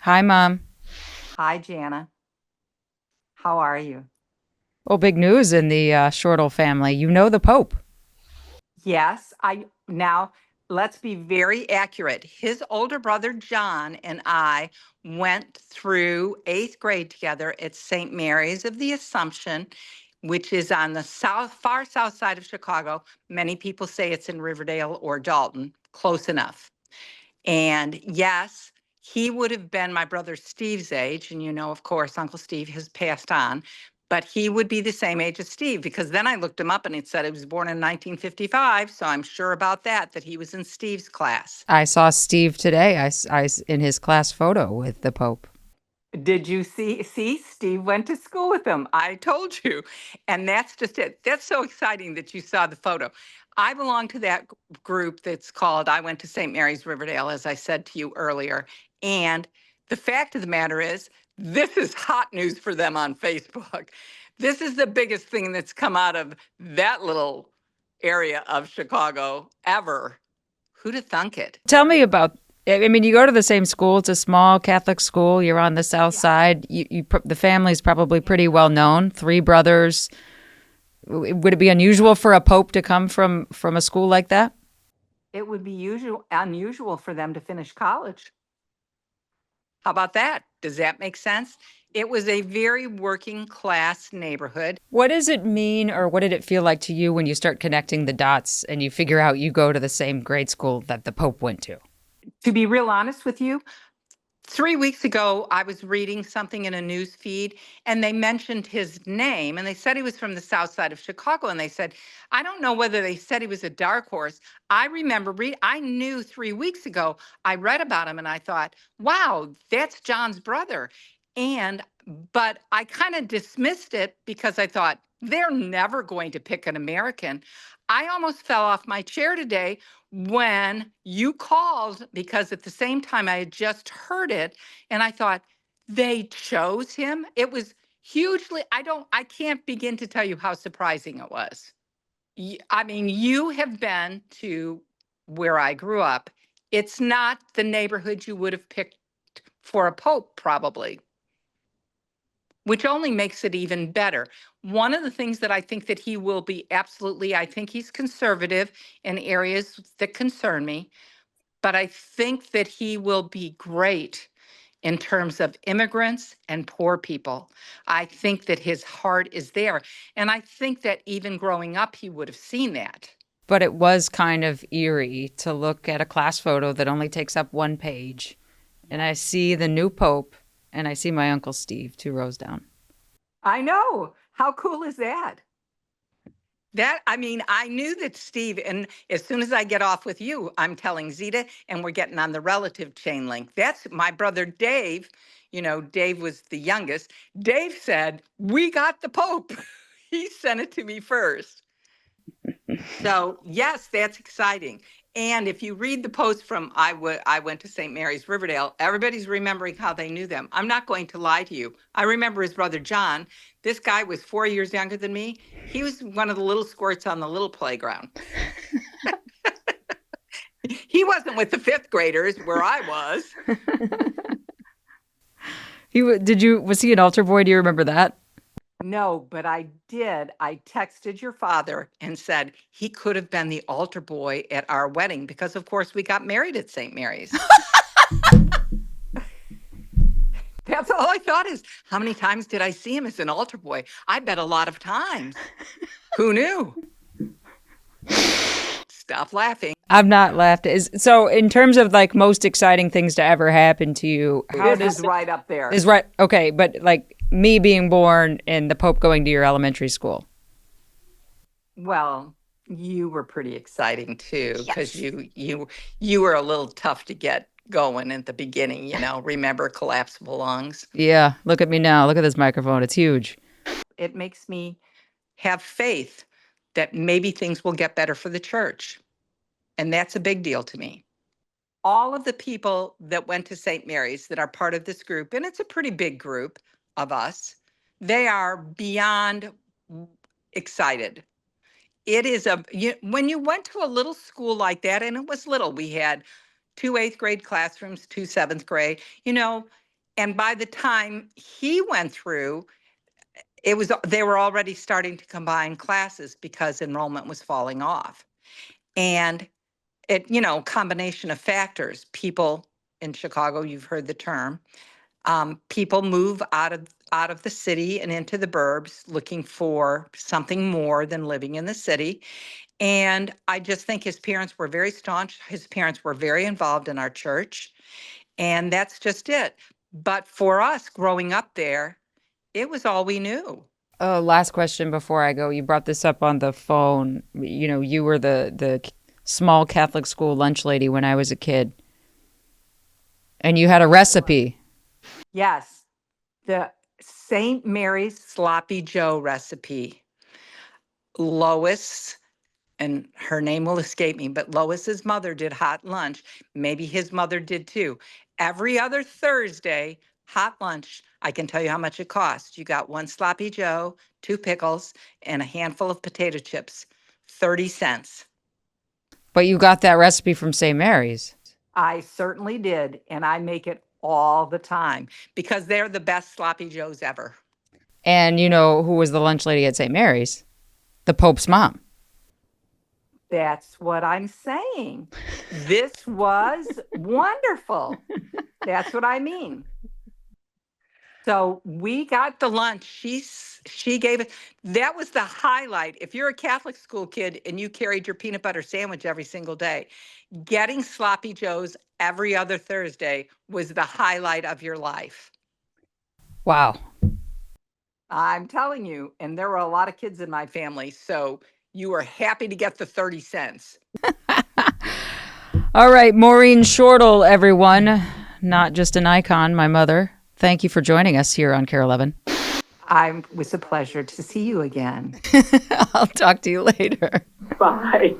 Hi, Mom. Hi, Jana. How are you? Well, big news in the Shortal family. You know the Pope. Yes, I now let's be very accurate. His older brother John and I went through eighth grade together at St. Mary's of the Assumption, which is on the far south side of Chicago. Many people say it's in Riverdale or Dalton, close enough. And yes, he would have been my brother Steve's age. And of course, Uncle Steve has passed on, but he would be the same age as Steve because then I looked him up and it said he was born in 1955. So I'm sure about that he was in Steve's class. I saw Steve today. In his class photo with the Pope. Did you see? See, Steve went to school with him. I told you. And that's just it. That's so exciting that you saw the photo. I belong to that group that's called I Went to St. Mary's Riverdale, as I said to you earlier. And the fact of the matter is, this is hot news for them on Facebook. This is the biggest thing that's come out of that little area of Chicago ever. Who'd have thunk it? Tell me about. I mean, you go to the same school. It's a small Catholic school. You're on the south Yeah. side. The family's probably pretty well known. Three brothers. Would it be unusual for a Pope to come from a school like that? It would be unusual for them to finish college. How about that? Does that make sense? It was a very working class neighborhood. What does it mean, or what did it feel like to you when you start connecting the dots and you figure out you go to the same grade school that the Pope went to? To be real honest with you, 3 weeks ago, I was reading something in a news feed and they mentioned his name and they said he was from the south side of Chicago. And they said, I don't know whether they said he was a dark horse. I remember I knew 3 weeks ago, I read about him and I thought, wow, that's John's brother. And, but I kind of dismissed it because I thought, they're never going to pick an American. I almost fell off my chair today when you called because at the same time I had just heard it and I thought they chose him. It was hugely, I can't begin to tell you how surprising it was. I mean, you have been to where I grew up. It's not the neighborhood you would have picked for a pope, probably, which only makes it even better. One of the things that I think that he will be absolutely, I think he's conservative in areas that concern me. But I think that he will be great in terms of immigrants and poor people. I think that his heart is there. And I think that even growing up, he would have seen that. But it was kind of eerie to look at a class photo that only takes up one page. And I see the new Pope and I see my Uncle Steve 2 rows down. I know. How cool is that? I mean, I knew that Steve, and as soon as I get off with you, I'm telling Zita, and we're getting on the relative chain link. That's my brother Dave. Dave was the youngest. Dave said, we got the Pope. He sent it to me first. So, yes, that's exciting. And if you read the post from I went to St. Mary's Riverdale, everybody's remembering how they knew them. I'm not going to lie to you. I remember his brother John. This guy was 4 years younger than me. He was one of the little squirts on the little playground. He wasn't with the fifth graders where I was. Was he an altar boy? Do you remember that? No, but I did. I texted your father and said he could have been the altar boy at our wedding because, of course, we got married at St. Mary's. That's all I thought is, how many times did I see him as an altar boy? I bet a lot of times. Who knew? Stop laughing. I'm not left. So in terms of like most exciting things to ever happen to you, how This does is right up there. is right? Okay, but like me being born and the Pope going to your elementary school. Well, you were pretty exciting too, because Yes. you were a little tough to get going at the beginning, remember collapsible lungs. Yeah, look at me now. Look at this microphone. It's huge. It makes me have faith that maybe things will get better for the church. And that's a big deal to me. All of the people that went to St. Mary's that are part of this group, and it's a pretty big group of us, they are beyond excited. It is when you went to a little school like that, and it was little, we had two eighth grade classrooms, two seventh grade, And by the time he went through, they were already starting to combine classes because enrollment was falling off. And combination of factors. People in Chicago, you've heard the term, people move out of the city and into the burbs looking for something more than living in the city. And I just think his parents were very staunch. His parents were very involved in our church. And that's just it. But for us growing up there, it was all we knew. Last question before I go. You brought this up on the phone. You were the small Catholic school lunch lady when I was a kid. And you had a recipe. Yes, the St. Mary's Sloppy Joe recipe. Lois, and her name will escape me, but Lois's mother did hot lunch. Maybe his mother did too. Every other Thursday, hot lunch. I can tell you how much it cost. You got one sloppy Joe, 2 pickles, and a handful of potato chips. 30 cents. But you got that recipe from St. Mary's. I certainly did, and I make it all the time because they're the best sloppy Joes ever. And you know who was the lunch lady at St. Mary's? The Pope's mom. That's what I'm saying. This was wonderful. That's what I mean. So we got the lunch. She gave it. That was the highlight. If you're a Catholic school kid and you carried your peanut butter sandwich every single day, getting sloppy joes every other Thursday was the highlight of your life. Wow. I'm telling you, and there were a lot of kids in my family, so you were happy to get the 30 cents. All right, Maureen Shortal, everyone. Not just an icon, my mother. Thank you for joining us here on KARE 11. It was a pleasure to see you again. I'll talk to you later. Bye.